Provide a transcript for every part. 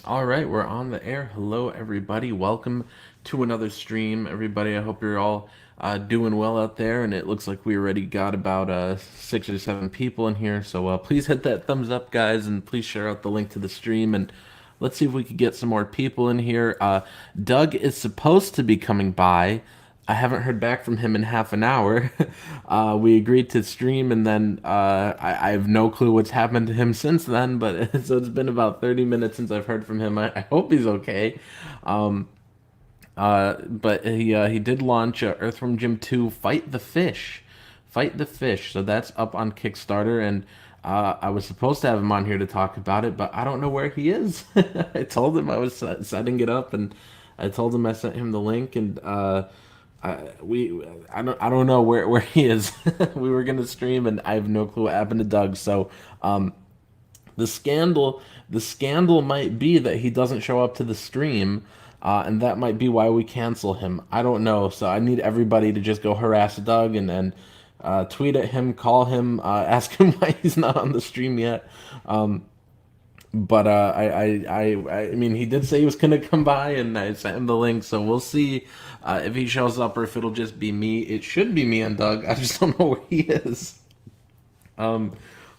All right, we're on the air. Hello, everybody. Welcome to another stream, everybody. I hope you're all doing well out there. And it looks like we already got about 6 or 7 people in here. So please hit that thumbs up, guys, and please share out the link to the stream. And let's see if we could get some more people in here. Doug is supposed to be coming by. I haven't heard back from him in half an hour. We agreed to stream, and then I have no clue what's happened to him since then. But so it's been about 30 minutes since I've heard from him. I hope he's okay. Um, but he did launch Earthworm Jim 2 Fight the Fish. Fight the Fish. So that's up on Kickstarter, and I was supposed to have him on here to talk about it, but I don't know where he is. I told him I was setting it up, and I told him I sent him the link, and I don't know where he is. We were gonna stream, and I have no clue what happened to Doug. So the scandal the scandal might be that he doesn't show up to the stream, and that might be why we cancel him. I don't know. So I need everybody to just go harass Doug and tweet at him, call him, ask him why he's not on the stream yet. But I mean, he did say he was gonna come by, and I sent him the link. So we'll see if he shows up or if it'll just be me. It should be me and Doug. I just don't know where he is. Um,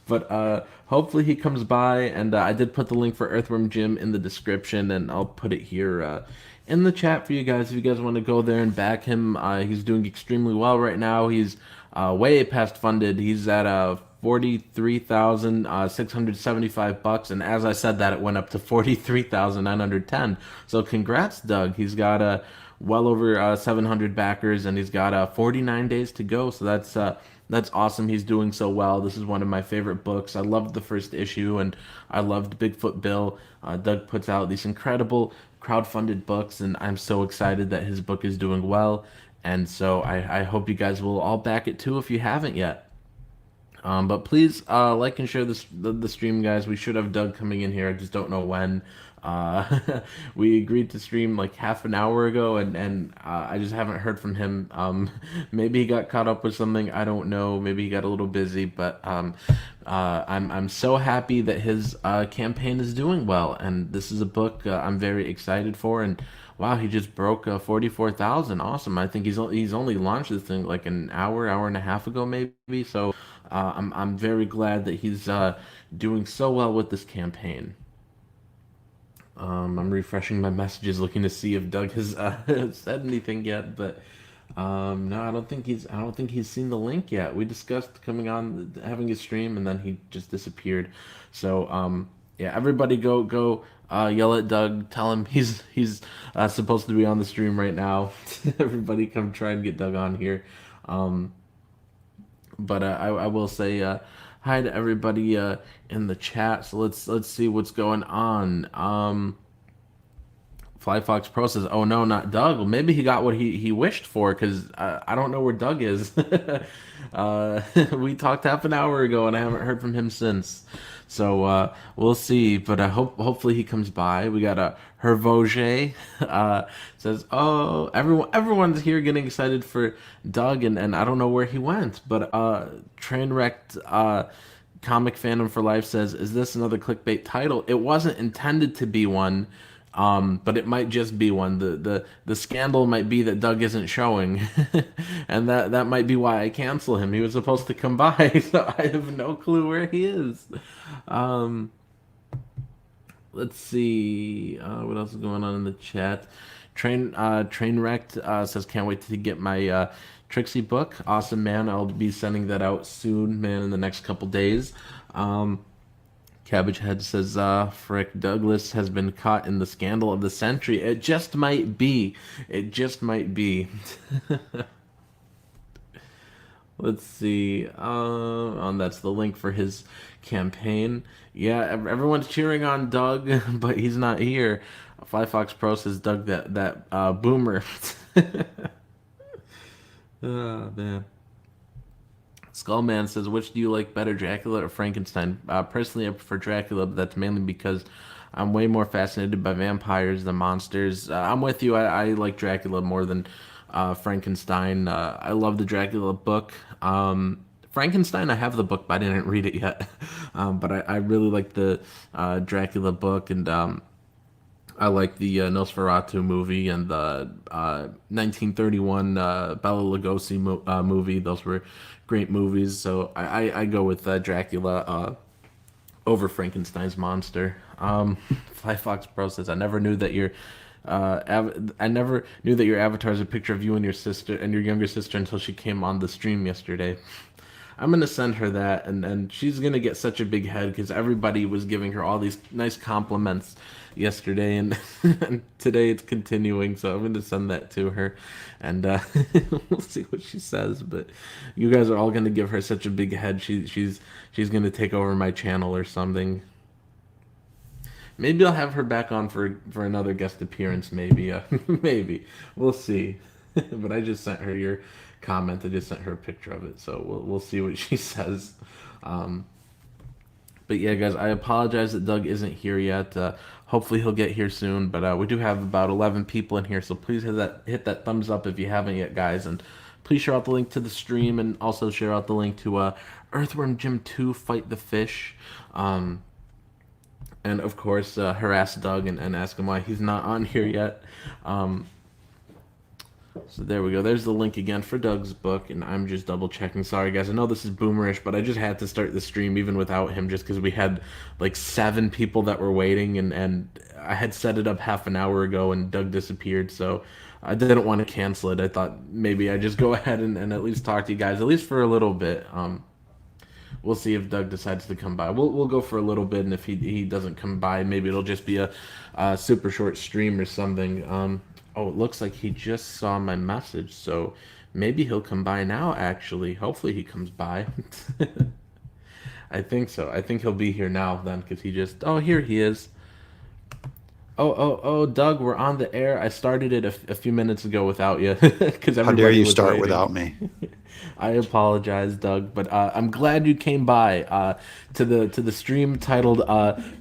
but hopefully he comes by, and I did put the link for Earthworm Jim in the description, and I'll put it here in the chat for you guys if you guys want to go there and back him. He's doing extremely well right now. He's way past funded. He's at 43,675 bucks, and as I said that, it went up to 43,910. So congrats, Doug. He's got well over 700 backers, and he's got 49 days to go. So that's awesome. He's doing so well. This is one of my favorite books. I loved the first issue, and I loved Bigfoot Bill. Doug puts out these incredible crowd-funded books, and I'm so excited that his book is doing well. And so I hope you guys will all back it too if you haven't yet. But please like and share the stream, guys. We should have Doug coming in here. I just don't know when. We agreed to stream like half an hour ago, and I just haven't heard from him. Maybe he got caught up with something. I don't know. Maybe he got a little busy. But I'm so happy that his campaign is doing well, and this is a book I'm very excited for. And wow, he just broke 44,000. Awesome. I think he's only launched this thing like an hour and a half ago, maybe. So I'm very glad that he's doing so well with this campaign. I'm refreshing my messages, looking to see if Doug has said anything yet, but no, I don't think he's seen the link yet. We discussed coming on, having a stream, and then he just disappeared. So yeah, everybody go yell at Doug. Tell him he's supposed to be on the stream right now. Everybody come try and get Doug on here. Um, but I will say hi to everybody in the chat. So let's see what's going on. Fly Fox Pro says, "Oh no, not Doug. Well, maybe he got what he wished for, because I don't know where Doug is. We talked half an hour ago, and I haven't heard from him since. So we'll see. But I hopefully he comes by. We got a Hervoge says, "Oh, everyone's here getting excited for Doug, and I don't know where he went. But Trainwrecked Comic Fandom for Life says, is this another clickbait title? It wasn't intended to be one." But it might just be one. The scandal might be that Doug isn't showing, and that might be why I cancel him. He was supposed to come by, so I have no clue where he is. Um, let's see what else is going on in the chat. Trainwrecked says, "Can't wait to get my Trixie book. Awesome, man. I'll be sending that out soon, man, in the next couple days." Cabbagehead says, Frick, Douglas has been caught in the scandal of the century. It just might be. It just might be. Let's see. And that's the link for his campaign. Yeah, everyone's cheering on Doug, but he's not here. Fly Fox Pro says, Doug, that boomer. Oh, man. Skullman says, which do you like better, Dracula or Frankenstein? Personally, I prefer Dracula, but that's mainly because I'm way more fascinated by vampires than monsters. I'm with you. I like Dracula more than Frankenstein. I love the Dracula book. Frankenstein, I have the book, but I didn't read it yet. But I really like the Dracula book, and I like the Nosferatu movie and the 1931 Bela Lugosi movie. Those were great movies. So I go with Dracula over Frankenstein's monster. Fly Fox Pro says, I never knew that your I never knew that your avatar is a picture of you and your sister and your younger sister until she came on the stream yesterday. I'm gonna send her that, and she's gonna get such a big head because everybody was giving her all these nice compliments yesterday, and, and today it's continuing. So I'm gonna send that to her, and we'll see what she says. But you guys are all gonna give her such a big head. She's gonna take over my channel or something. Maybe I'll have her back on for another guest appearance. Maybe maybe we'll see. But I just sent her your comment. I just sent her a picture of it, so we'll see what she says. Um, but yeah, guys, I apologize that Doug isn't here yet. Hopefully he'll get here soon. But we do have about 11 people in here, so please hit that thumbs up if you haven't yet, guys, and please share out the link to the stream and also share out the link to Earthworm Jim 2 Fight the Fish. And of course, harass Doug and ask him why he's not on here yet. So there we go. There's the link again for Doug's book, and I'm just double checking. Sorry, guys. I know this is boomerish, but I just had to start the stream even without him, just because we had like 7 people that were waiting, and I had set it up half an hour ago, and Doug disappeared. So I didn't want to cancel it. I thought maybe I just go ahead and at least talk to you guys, at least for a little bit. We'll see if Doug decides to come by. We'll go for a little bit, and if he doesn't come by, maybe it'll just be a super short stream or something. Oh, it looks like he just saw my message, so maybe he'll come by now, actually. Hopefully he comes by. I think so. I think he'll be here now then, because he just... Oh, here he is. Oh, Doug, we're on the air. I started it a few minutes ago without you, because everybody How dare you was start waiting. without me? I apologize, Doug, but I'm glad you came by to the stream titled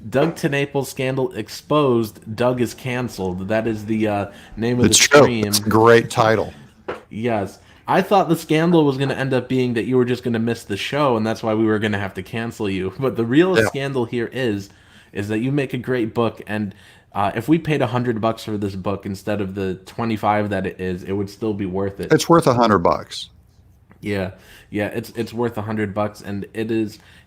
"Doug Tennapel Scandal Exposed. Doug is Canceled." That is the name of It's the true. stream. It's a great title. Yes, I thought the scandal was going to end up being that you were just going to miss the show, and that's why we were going to have to cancel you. But the real Yeah. scandal here is that you make a great book, and if we paid $100 for this book instead of the 25 that it is, it would still be worth it. It's worth $100. Yeah, it's worth $100, and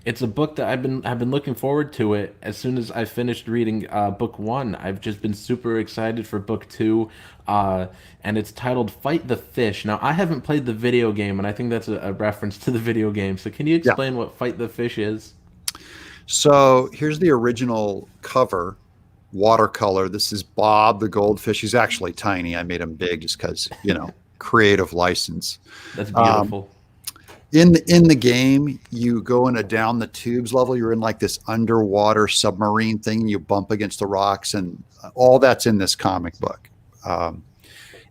it's a book that I've been looking forward to it. As soon as I finished reading book 1, I've just been super excited for book 2, and it's titled "Fight the Fish." Now, I haven't played the video game, and I think that's a reference to the video game. So, can you explain what "Fight the Fish" is? So here's the original cover, watercolor. This is Bob the goldfish. He's actually tiny. I made him big just because, creative license. That's beautiful. In the game, you go in a down the tubes level. You're in like this underwater submarine thing. And you bump against the rocks, and all that's in this comic book. And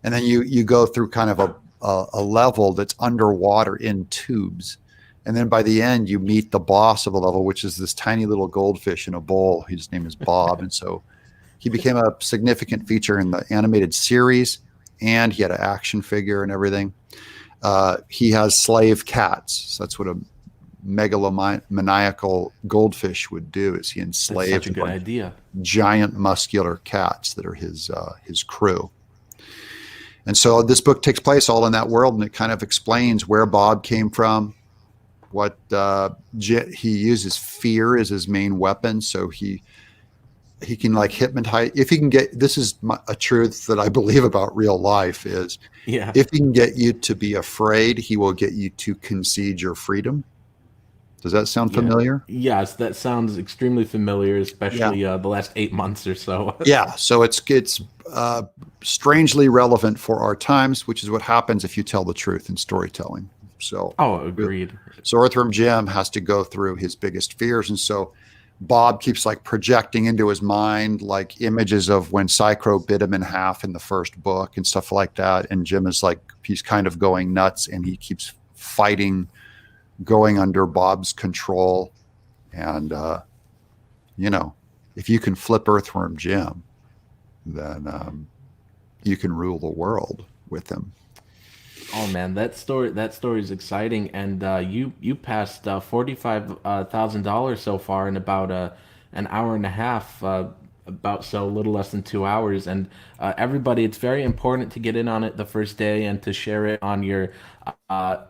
then you go through kind of a level that's underwater in tubes. And then by the end, you meet the boss of the level, which is this tiny little goldfish in a bowl. His name is Bob. And so he became a significant feature in the animated series, and he had an action figure and everything. He has slave cats. So that's what a megalomaniacal goldfish would do, is he enslaved That's such a good idea. giant muscular cats that are his crew. And so this book takes place all in that world, and it kind of explains where Bob came from, what he uses fear as his main weapon. So he can like hypnotize. If he can get, this is a truth that I believe about real life, is if he can get you to be afraid, he will get you to concede your freedom. Does that sound familiar? Yes, that sounds extremely familiar, especially the last 8 months or so. Yeah, so it's strangely relevant for our times, which is what happens if you tell the truth in storytelling. So, agreed. So Earthworm Jim has to go through his biggest fears, and so Bob keeps like projecting into his mind like images of when Psycho bit him in half in the first book and stuff like that. And Jim is like, he's kind of going nuts, and he keeps fighting, going under Bob's control. And if you can flip Earthworm Jim, then you can rule the world with him. Oh man, that story is exciting, and you passed $45,000 so far in about an hour and a half. about so a little less than 2 hours. And everybody, it's very important to get in on it the first day and to share it on your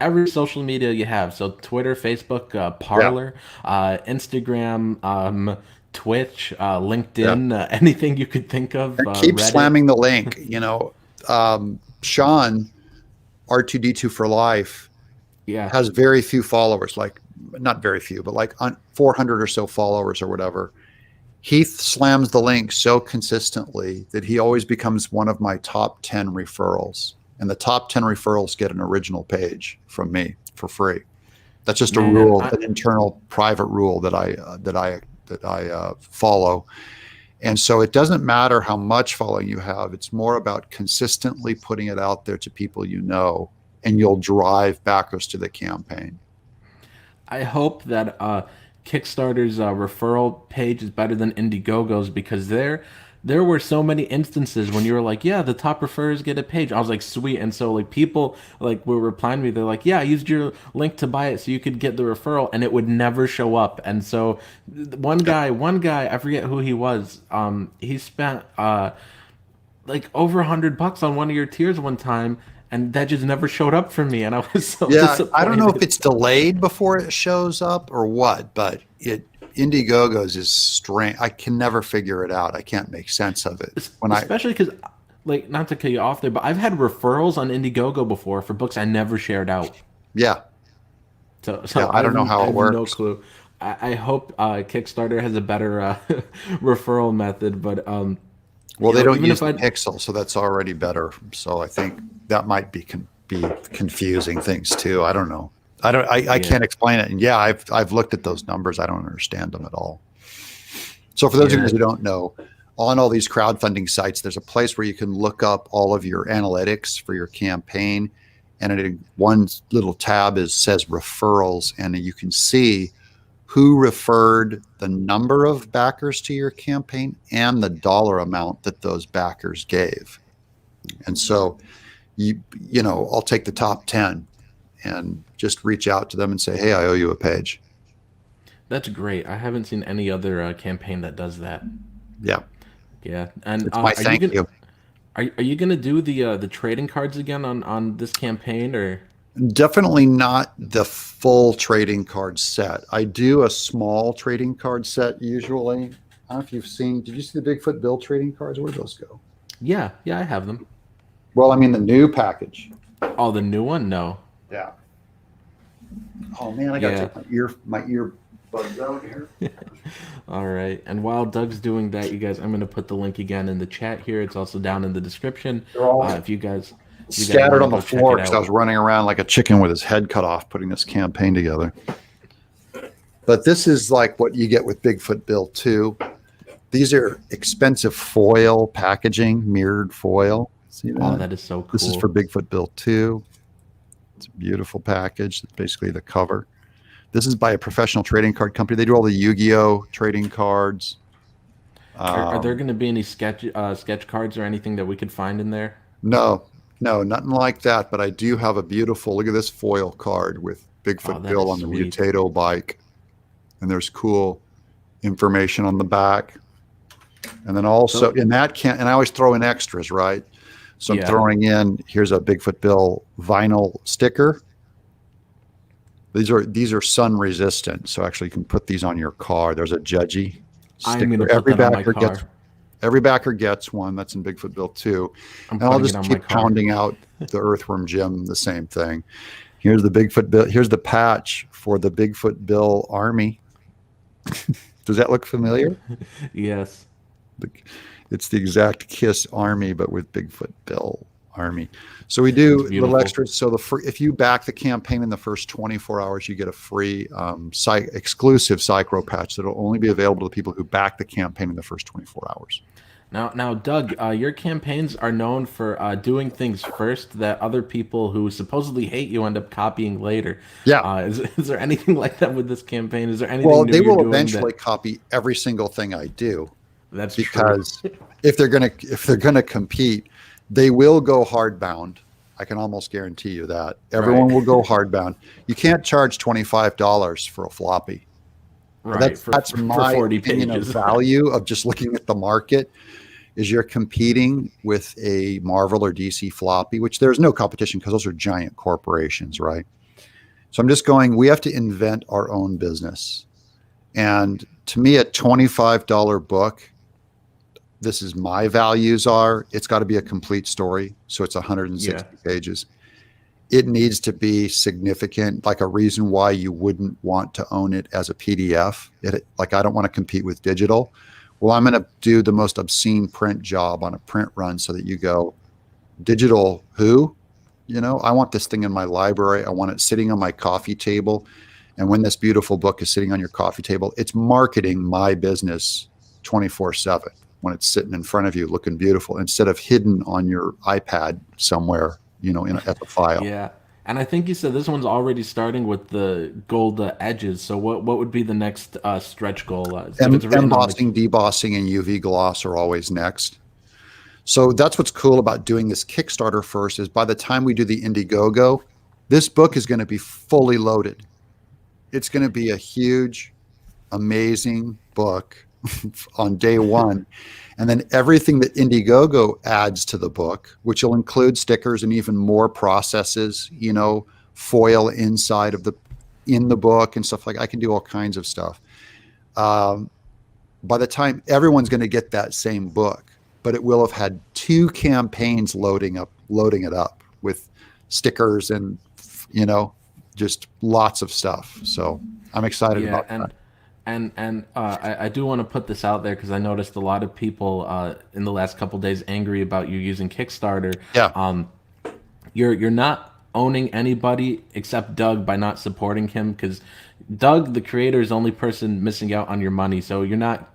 every social media you have. So Twitter, Facebook, Yeah. Parler, Instagram, Twitch, Yeah. LinkedIn, anything you could think of, And keep Reddit. slamming the link. Sean, R2D2 for life, Yeah. has very few followers, like not very few, but like 400 or so followers or whatever. He slams the link so consistently that he always becomes one of my top 10 referrals. And the top 10 referrals get an original page from me for free. That's just a Man, rule, an internal private rule that I follow. And so it doesn't matter how much following you have. It's more about consistently putting it out there to people you know, and you'll drive backers to the campaign. I hope that Kickstarter's referral page is better than Indiegogo's, because there were so many instances when you were like, yeah, the top referrers get a page. I was like, sweet. And so like people like were replying to me, they're like, yeah, I used your link to buy it so you could get the referral, and it would never show up. And so one guy, I forget who he was, he spent like over $100 on one of your tiers one time, and that just never showed up for me, and I was so Yeah, I don't know if disappointed. it's delayed before it shows up or what, but Indiegogo's is strange. I can never figure it out. I can't make sense of it. Especially because, like, not to cut you off there, but I've had referrals on Indiegogo before for books I never shared out. Yeah, So yeah, I don't know I how it have no works. clue. I hope Kickstarter has a better referral method, but Well, they don't even use if the I, pixel, so that's already better. So I think that might be confusing things too. I don't know. I yeah, can't explain it. And yeah, I've looked at those numbers. I don't understand them at all. So for those of you yeah, guys who don't know, on all these crowdfunding sites, there's a place where you can look up all of your analytics for your campaign, and one little tab says referrals, and you can see who referred, the number of backers to your campaign, and the dollar amount that those backers gave. And so I'll take the top 10 and just reach out to them and say, hey, I owe you a page. that's great. I haven't seen any other campaign that does that. Yeah, Yeah, and it's my are you thank gonna you. are you gonna do the trading cards again on this campaign, or? Definitely not the full trading card set. I do a small trading card set usually. I don't know if you've seen, did you see the Bigfoot Bill trading cards? Where did those go? Yeah, yeah, I have them. Well, I mean the new package. Oh, the new one? No. Yeah. Oh man, I gotta Yeah. take my earbuds out here. All right. And while Doug's doing that, you guys, I'm gonna put the link again in the chat here. It's also down in the description. They're all If you guys want scattered to on the go check floor it because I out. was running around like a chicken with his head cut off putting this campaign together. But this is like what you get with Bigfoot Bill 2. These are expensive foil packaging, mirrored foil. See Oh, that? that is so This is for cool. Bigfoot Bill 2. It's a beautiful package. It's basically the cover. This is by a professional trading card company. They do all the Yu-Gi-Oh trading cards. Are there Um, gonna be any sketch cards or anything that we could find in there? no, no, nothing like that. But I do have a beautiful, look at this foil card with Oh, Bigfoot that Bill is on the sweet. Mutato bike. And there's cool information on the back. And then also So in that can, and I always throw in extras, right? So I'm yeah, throwing in, here's a Bigfoot Bill vinyl sticker. These are sun resistant. So actually you can put these on your car. There's a Judgy I'm gonna sticker. put that on my car. Every backer gets one. That's in Bigfoot Bill 2. I'm And I'll putting it just on my keep car. pounding out the Earthworm Jim, the same thing. Here's the Bigfoot Bill. Here's the patch for the Bigfoot Bill Army. Does that look familiar? Yes. It's the exact KISS Army, but with Bigfoot Bill Army. So we That's do little beautiful. extras. So if you back the campaign in the first 24 hours, you get a free exclusive Psychro patch that'll only be available to people who back the campaign in the first 24 hours. Now, Doug, your campaigns are known for doing things first that other people who supposedly hate you end up copying later. Yeah. Is there anything like that with this campaign? Is there anything Well, new they you're will doing eventually copy every single thing I do that's true? because if they're gonna compete, they will go hardbound. I can almost guarantee you that Right. everyone will go hardbound. You can't charge $25 for a floppy. Right, That's for my 40 opinion of pages. value of just looking at the market. Is you're competing with a Marvel or DC floppy, which there's no competition because those are giant corporations, right? So I'm just going, we have to invent our own business. And to me, a $25 book, this is my values are, it's got to be a complete story. So it's 160 Yeah. pages. It needs to be significant, like a reason why you wouldn't want to own it as a PDF. Like, I don't want to compete with digital. Well, I'm going to do the most obscene print job on a print run so that you go, digital who? I want this thing in my library. I want it sitting on my coffee table. And when this beautiful book is sitting on your coffee table, it's marketing my business 24/7 when it's sitting in front of you looking beautiful instead of hidden on your iPad somewhere, at the file. Yeah. And I think you said this one's already starting with the gold edges. So what would be the next stretch goal? If it's written on the Embossing, debossing, and UV gloss are always next. So that's what's cool about doing this Kickstarter first is by the time we do the Indiegogo, this book is going to be fully loaded. It's going to be a huge, amazing book on day one. And then everything that Indiegogo adds to the book, which will include stickers and even more processes, foil inside in the book and stuff I can do all kinds of stuff. By the time everyone's going to get that same book, but it will have had 2 campaigns loading it up with stickers and, just lots of stuff. So I'm excited yeah, about that. I do want to put this out there because I noticed a lot of people in the last couple days angry about you using Kickstarter. Yeah. You're not owning anybody except Doug by not supporting him because Doug, the creator, is the only person missing out on your money. So you're not,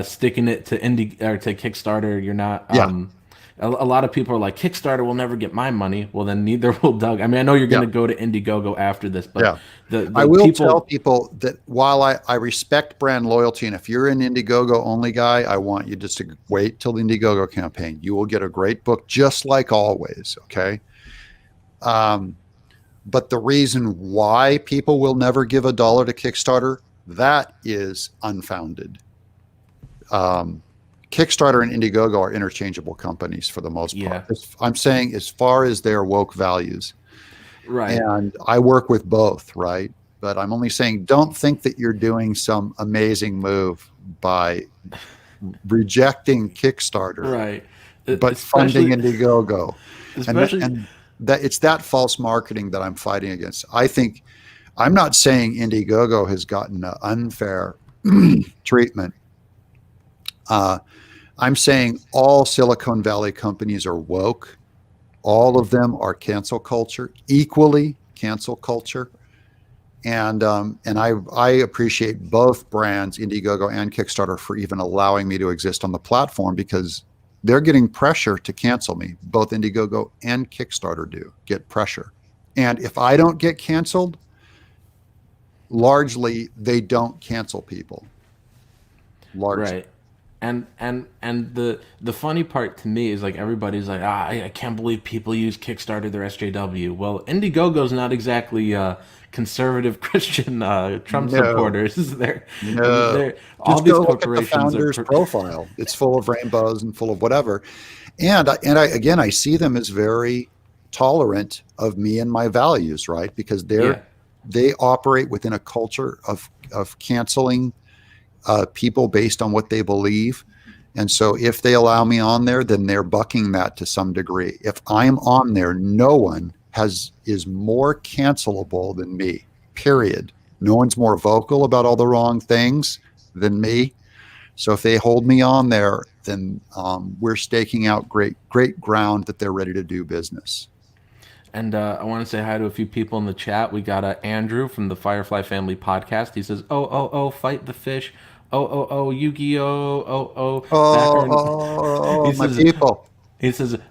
sticking it to Indie or to Kickstarter. You're not. Yeah. A lot of people are like, Kickstarter will never get my money. Well, then neither will Doug. I mean, I know you're going to go to Indiegogo after this, but Yeah. the I will people tell people that while I respect brand loyalty, and if you're an Indiegogo only guy, I want you just to wait till the Indiegogo campaign. You will get a great book, just like always. Okay. But the reason why people will never give $1 to Kickstarter, that is unfounded. Kickstarter and Indiegogo are interchangeable companies for the most part. Yeah. I'm saying as far as their woke values. right. And I work with both, right? But I'm only saying don't think that you're doing some amazing move by rejecting Kickstarter, Right. but funding Especially, Indiegogo. especially, And that it's that false marketing that I'm fighting against. I think I'm not saying Indiegogo has gotten an unfair treatment. I'm saying all Silicon Valley companies are woke. All of them are cancel culture, equally cancel culture. And I appreciate both brands, Indiegogo and Kickstarter, for even allowing me to exist on the platform because they're getting pressure to cancel me. Both Indiegogo and Kickstarter do get pressure. And if I don't get canceled, largely they don't cancel people. Largely. right. And the funny part to me is like everybody's like, I can't believe people use Kickstarter, their SJW. Well, Indiegogo's not exactly conservative Christian Trump supporters. They're all Just these go look at the corporations are founder's profile. It's full of rainbows and full of whatever. And I see them as very tolerant of me and my values, right? Because they operate within a culture of canceling people based on what they believe. And so if they allow me on there, then they're bucking that to some degree. If I'm on there, no one is more cancelable than me, period. No one's more vocal about all the wrong things than me. So if they hold me on there, then we're staking out great ground that they're ready to do business. And I want to say hi to a few people in the chat. We got Andrew from the Firefly Family Podcast. He says, "Oh, fight the fish. Oh, Yu-Gi-Oh. Backer." He My says, people.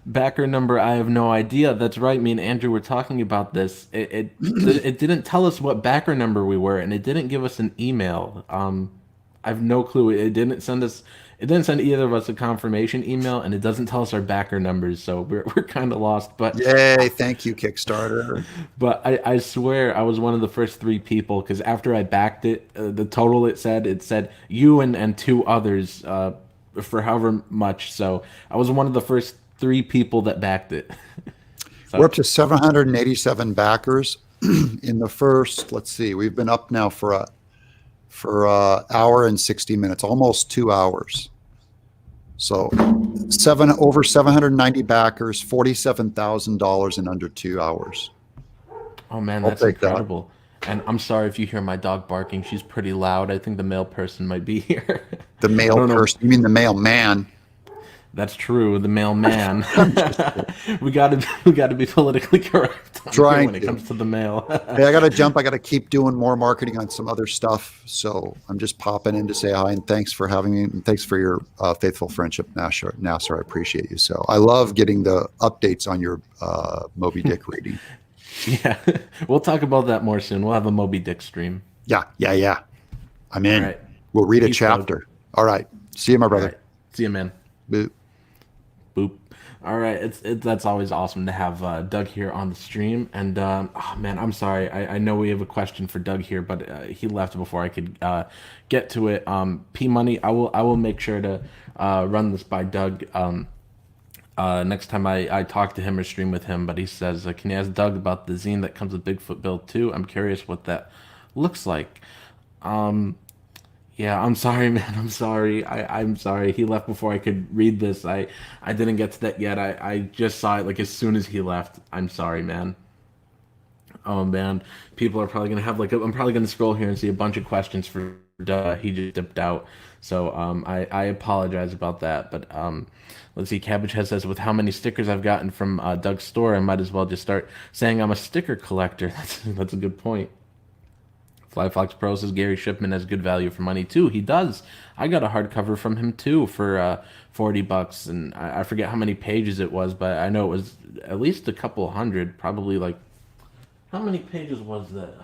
backer number. I have no idea. That's right. Me and Andrew were talking about this. It didn't tell us what backer number we were, and it didn't give us an email. I have no clue. It didn't send us. it didn't send either of us a confirmation email, and it doesn't tell us our backer numbers, so we're kind of lost. Yay! Thank you, Kickstarter. But I swear I was one of the first three people because after I backed it, the total it said you and two others for however much. So I was one of the first three people that backed it. We're So up to 787 backers in the first. Let's see, we've been up now for a hour and 60 minutes, almost 2 hours. So over 790 backers, $47,000 in under 2 hours. oh man, I'll that's take that. incredible. And I'm sorry if you hear my dog barking. She's pretty loud. I think the mail person might be here. The I male don't know. person, you mean the mailman? That's true. The mailman. we gotta be politically correct on here Trying when it to. comes to the mail. Hey, I got to jump. I got to keep doing more marketing on some other stuff. So I'm just popping in to say hi and thanks for having me. And thanks for your faithful friendship, Nasser. I appreciate you. So I love getting the updates on your Moby Dick reading. Yeah, we'll talk about that more soon. We'll have a Moby Dick stream. Yeah. I'm in. All right. We'll read a Peace, Doug. chapter. All right. See you, my All brother. right. See you, man. Boo. Boop. All right, that's always awesome to have Doug here on the stream. And oh man, I'm sorry. I know we have a question for Doug here, but he left before I could get to it. P Money, I will make sure to run this by Doug next time I talk to him or stream with him. But he says, can you ask Doug about the zine that comes with Bigfoot Build 2? I'm curious what that looks like. Yeah, I'm sorry, man. I'm sorry. I'm sorry. He left before I could read this. I didn't get to that yet. I just saw it like as soon as he left. I'm sorry, man. Oh man, people are probably gonna have I'm probably gonna scroll here and see a bunch of questions for he just dipped out. So I apologize about that. But let's see. Cabbagehead says, with how many stickers I've gotten from Doug's store, I might as well just start saying I'm a sticker collector. That's a good point. Fly Fox Pro says Gary Shipman has good value for money too. He does. I got a hardcover from him too for $40, and I forget how many pages it was, but I know it was at least a couple hundred. Probably like, how many pages was that?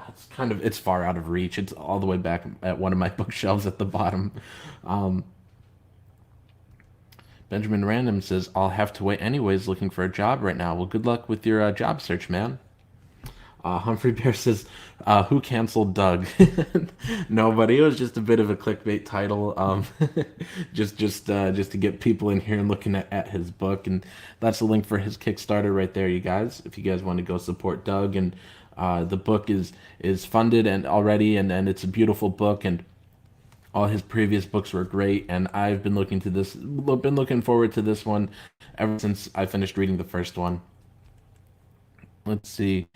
It's far out of reach. It's all the way back at one of my bookshelves at the bottom. Benjamin Random says, I'll have to wait anyways, looking for a job right now. Well, good luck with your job search, man. Humphrey Bear says, who canceled Doug? Nobody. It was just a bit of a clickbait title, just to get people in here and looking at his book. And that's the link for his Kickstarter right there, you guys. If you guys want to go support Doug, and the book is funded and already, and it's a beautiful book, and all his previous books were great. And I've been looking forward to this one ever since I finished reading the first one. Let's see.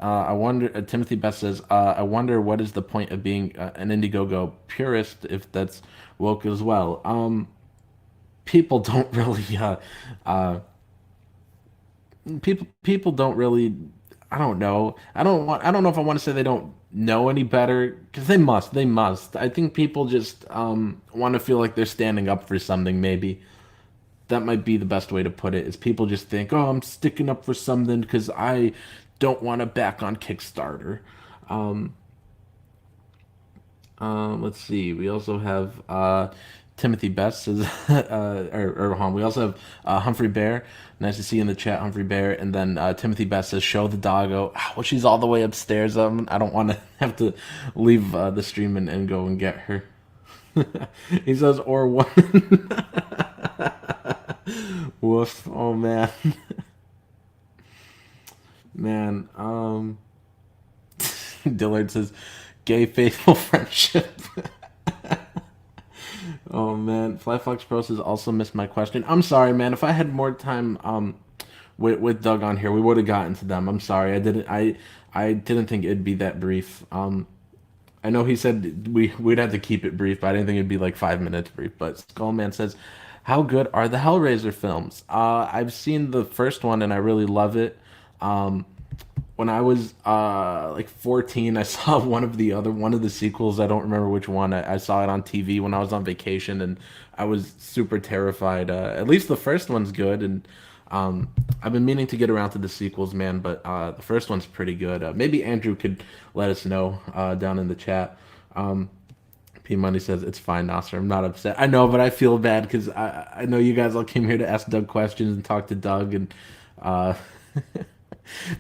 I wonder. Timothy Best says, "I wonder what is the point of being an Indiegogo purist if that's woke as well." People don't really. People don't really. I don't know. I don't know if I want to say they don't know any better, because they must. They must. I think people just want to feel like they're standing up for something. Maybe that might be the best way to put it. Is people just think, "Oh, I'm sticking up for something because I don't want to back on Kickstarter." Let's see. We also have Timothy Best says, we also have Humphrey Bear. Nice to see you in the chat, Humphrey Bear. And then Timothy Best says, show the doggo. Well, she's all the way upstairs. I don't want to have to leave the stream and go and get her. He says, or one. Woof. Oh, man. Man, Dillard says, gay faithful friendship. Oh man, Fly Fox Pro says, also missed my question. I'm sorry, man. If I had more time with Doug on here, we would have gotten to them. I'm sorry. I didn't think it'd be that brief. I know he said we'd have to keep it brief, but I didn't think it'd be like 5 minutes brief. But Skullman says, how good are the Hellraiser films? I've seen the first one and I really love it. When I was like 14, I saw one of the sequels. I don't remember which one. I saw it on TV when I was on vacation, and I was super terrified. At least the first one's good, and I've been meaning to get around to the sequels, man. But the first one's pretty good. Maybe Andrew could let us know down in the chat. P Money says it's fine, Nasser. I'm not upset. I know, but I feel bad because I know you guys all came here to ask Doug questions and talk to Doug, and uh,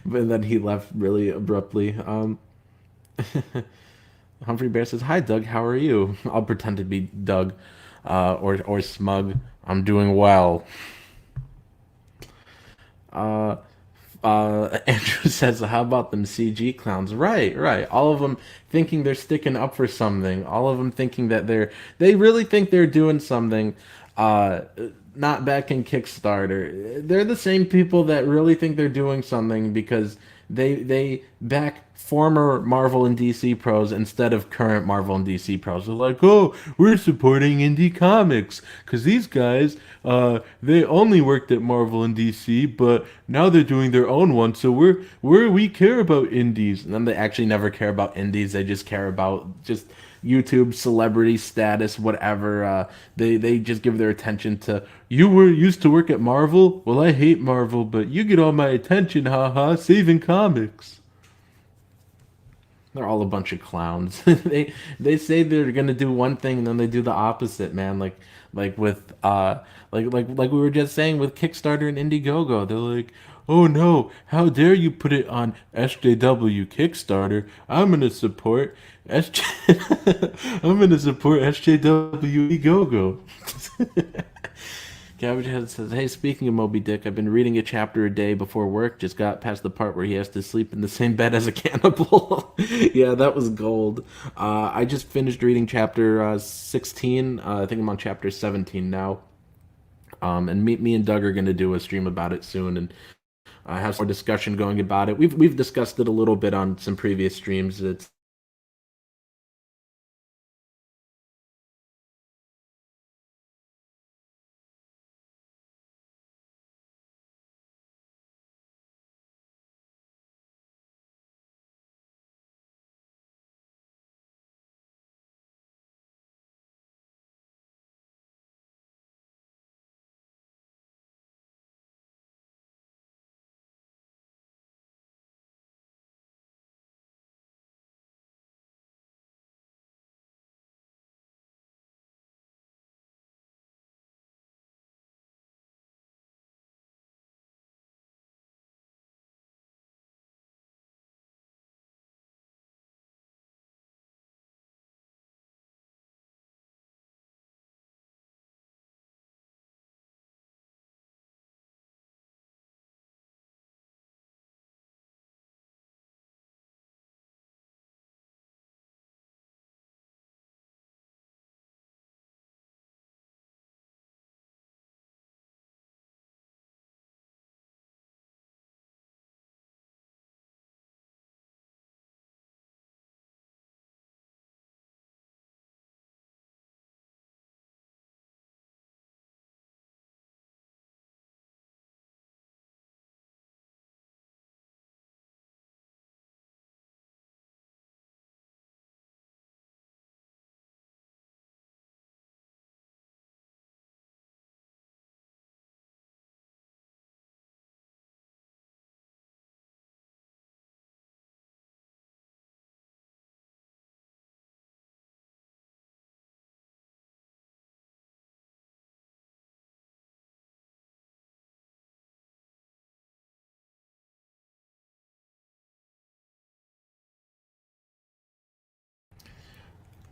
but then he left really abruptly. Humphrey Bear says, "Hi, Doug. How are you?" I'll pretend to be Doug, or Smug. I'm doing well. Uh, Andrew says, "How about them CG clowns?" Right, right. All of them thinking they're sticking up for something. All of them thinking that they really think they're doing something. Uh, Not backing Kickstarter. They're the same people that really think they're doing something because they back former Marvel and DC pros instead of current Marvel and DC pros. They're like, oh, we're supporting indie comics because these guys, they only worked at Marvel and DC, but now they're doing their own one. So we care about indies, and then they actually never care about indies. They just care about just YouTube celebrity status, whatever. They just give their attention to you were used to work at Marvel. Well, I hate Marvel, but you get all my attention, haha. Saving comics. They're all a bunch of clowns. They say they're gonna do one thing and then they do the opposite, man. Like with like we were just saying with Kickstarter and Indiegogo. They're like, oh no, how dare you put it on SJW Kickstarter? I'm gonna support SJ I'm gonna support SJW Indiegogo. Cabbagehead says, "Hey, speaking of Moby Dick, I've been reading a chapter a day before work. Just got past the part where he has to sleep in the same bed as a cannibal." Yeah, that was gold. I just finished reading chapter 16. I think I'm on chapter 17 now. And me and Doug are gonna do a stream about it soon, and I have some more discussion going about it. We've discussed it a little bit on some previous streams. It's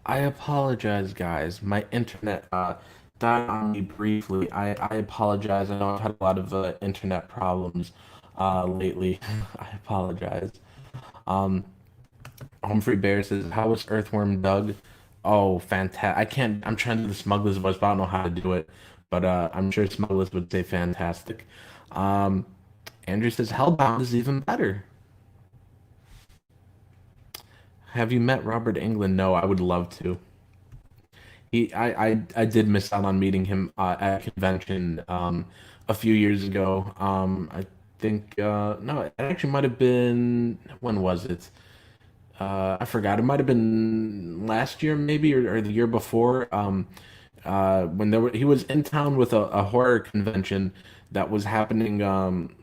I apologize, guys. My internet died on me briefly. I apologize. I know I've had a lot of internet problems lately. I apologize. Um, Humphrey Bear says, "How was Earthworm Doug?" Oh, fantastic! I can't. I'm trying to do the Smuggler's voice, but I don't know how to do it. But I'm sure Smugglers would say fantastic. Um, Andrew says, "Hellbound is even better." Have you met Robert Englund? No, I would love to. I did miss out on meeting him at a convention a few years ago. I think no, it actually might have been when was it? I forgot. It might have been last year, maybe, or the year before. When he was in town with a horror convention that was happening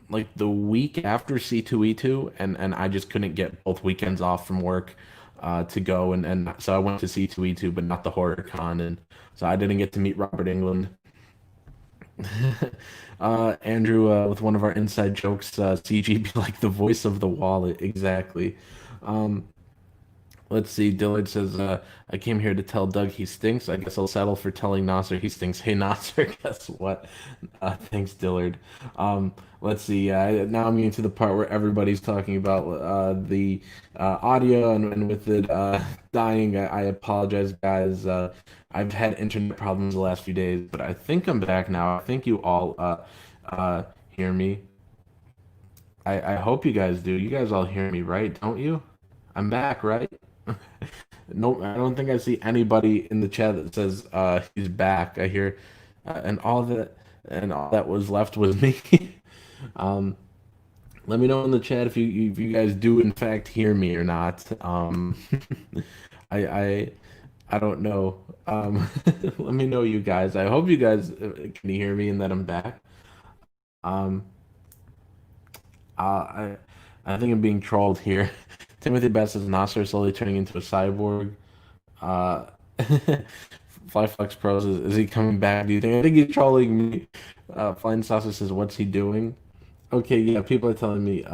like the week after C2E2, and I just couldn't get both weekends off from work. to go, and so I went to C2E2, but not the horror con, and so I didn't get to meet Robert Englund. Andrew, with one of our inside jokes, CG be like the voice of the wallet, exactly. Um, Let's see. Dillard says, I came here to tell Doug he stinks. I guess I'll settle for telling Nasser he stinks. Hey, Nasser, guess what? Thanks, Dillard. Let's see. Now I'm getting to the part where everybody's talking about the audio, and with it dying, I apologize, guys. I've had internet problems the last few days, but I think I'm back now. I think you all hear me. I hope you guys do. You guys all hear me, right? Don't you? I'm back, right? No, I don't think I see anybody in the chat that says he's back. I hear, and all that was left was me. um, Let me know in the chat if you guys do in fact hear me or not. I I I don't know. Let me know, you guys. I hope you guys can hear me and that I'm back. Um, I think I'm being trolled here. Timothy Best says Nasser is slowly turning into a cyborg. Uh, Flyflex Pro says, is he coming back? Do you think? I think he's trolling me. Flying Saucer says, what's he doing? Okay, yeah, people are telling me.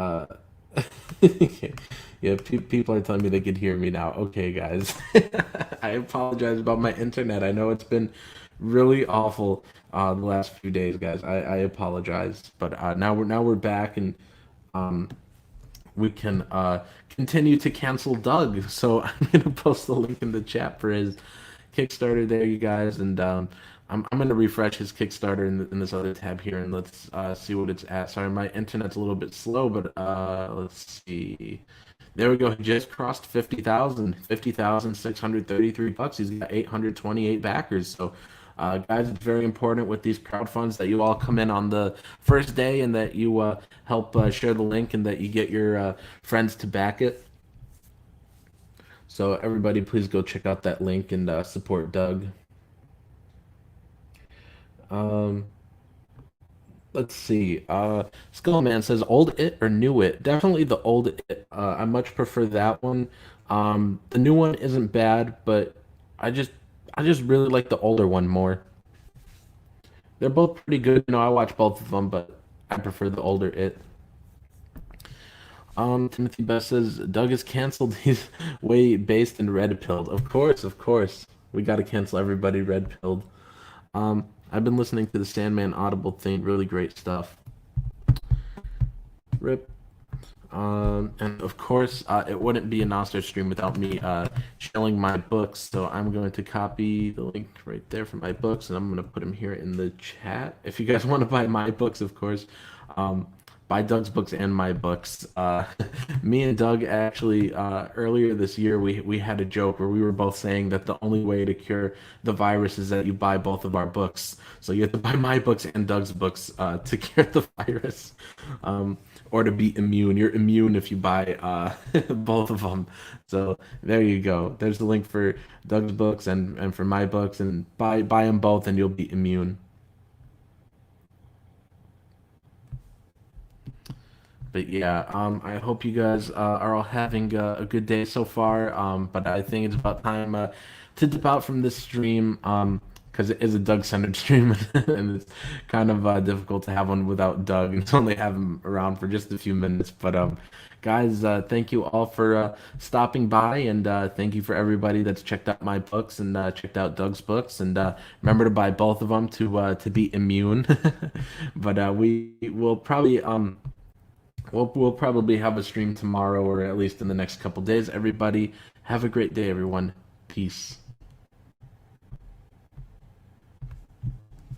Yeah, people are telling me they could hear me now. Okay, guys, I apologize about my internet. I know it's been really awful the last few days, guys. I apologize, but now we're back, and um we can continue to cancel Doug. So I'm gonna post the link in the chat for his Kickstarter there, you guys, and I'm gonna refresh his Kickstarter in this other tab here, and let's see what it's at. Sorry, my internet's a little bit slow, but let's see. There we go. He just crossed 50,000, 50,633 bucks. He's got 828 backers. So, guys, it's very important with these crowdfunds that you all come in on the first day, and that you help share the link, and that you get your friends to back it. So everybody, please go check out that link and support Doug. Um, let's see. Skullman says, "Old It or New It?" Definitely the Old It. I much prefer that one. The new one isn't bad, but I just I just really like the older one more. They're both pretty good. I watch both of them, but I prefer the older It. Timothy Best says Doug is canceled. He's way based in red pilled. Of course, of course. We gotta cancel everybody red pilled. I've been listening to the Sandman Audible thing. Really great stuff. Rip. And of course, it wouldn't be a Nostr stream without me shilling my books. So I'm going to copy the link right there for my books, and I'm going to put them here in the chat. If you guys want to buy my books, of course, buy Doug's books and my books. Me and Doug actually earlier this year we had a joke where we were both saying that the only way to cure the virus is that you buy both of our books. So you have to buy my books and Doug's books to cure the virus. Or to be immune. You're immune if you buy both of them. So there you go. There's the link for Doug's books and for my books, and buy them both and you'll be immune. But yeah, I hope you guys are all having a good day so far. But I think it's about time to dip out from this stream. Because it is a Doug-centered stream, and it's kind of difficult to have one without Doug, and to only have him around for just a few minutes. But guys, thank you all for stopping by, and thank you for everybody that's checked out my books and checked out Doug's books, and remember to buy both of them to be immune. But we will probably we'll probably have a stream tomorrow, or at least in the next couple days. Everybody, have a great day, everyone. Peace.